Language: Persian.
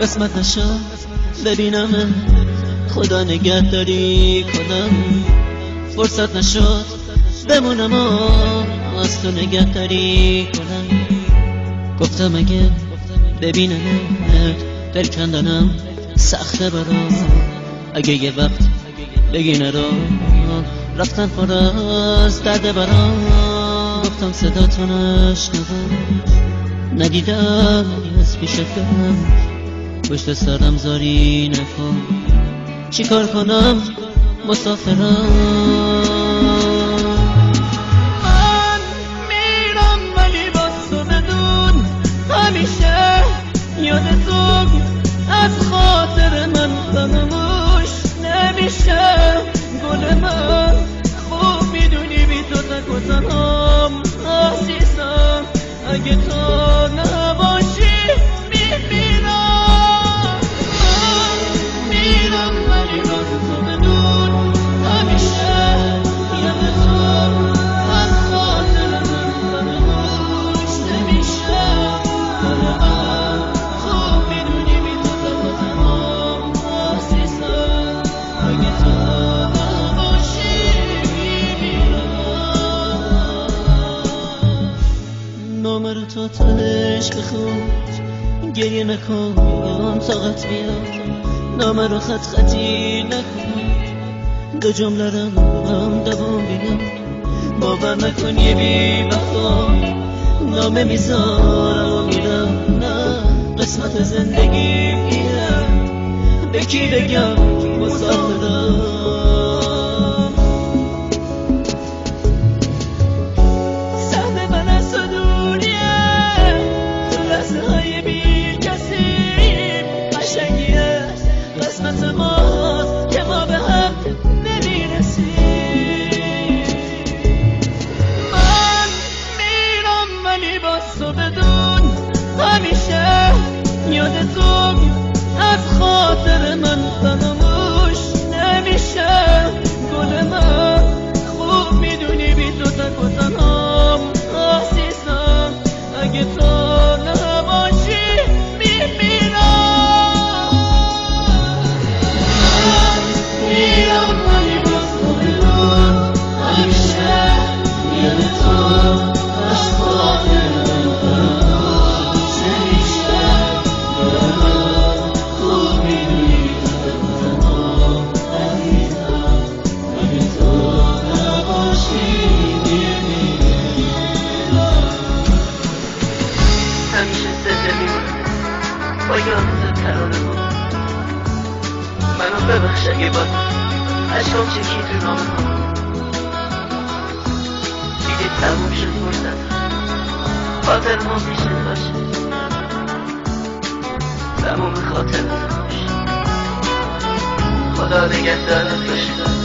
قسمت نشد ببینم خدا نگهداری کنم، فرصت نشد بمونم و از تو نگهداری کنم. گفتم اگه ببینمت دل کندنم سخته برام، اگه یه وقت بگی نرو رفتن پر از درد برام. گفتم صدا تو نشنوم، ندیدم از پیشتم، پشت سرم زاری نکن، چی کار کنم مسافرم. من میرم ولی باز تو بدون همیشه یاد تو از خاطر من فراموش نمیشه. گل من خوب میدونی بی تو تک و تنهام عزیزم، اگه تو نباشی میمیرم. من میرم ولی باز تو بدون همیشه یاد تو از خاطر من فراموش نمیشه. گل من خوب میدونی بی تو تک و تنهام عزیزم، اگه تو نباشی میمیرم. نامه رو تا تهش بخون، گریه نکن طاقت بیار، نامه رو خط خطی نکن، دو جمله رو هم دوام بیار. باور نکن یه بی وفا نامه میذارم و میرم، نه قسمت زندگی اینه، به کی بگم مسافرم. همیشه یاد تو از خاطر من فراموش نمیشه. گل من خوب میدونی بی تو تک و تنهام عزیزم، اگه تو نباشی میمیرم. من میرم ولی باز تو بدون همیشه یاد تو از خاطر من فراموش نمیشه. گل من خوب میدونی تک و تنهام عزیزم، اگه تو نباشی میمیرم. همیشه زنده میمونم با یاد ترانه ها، منو ببخش اگه باز عشقم چکی تو نامه ها. دیگه تموم شد فرصت، خاطر ما میشه باشه، تموم خاطر باشه. خدا نگهدارت باشه.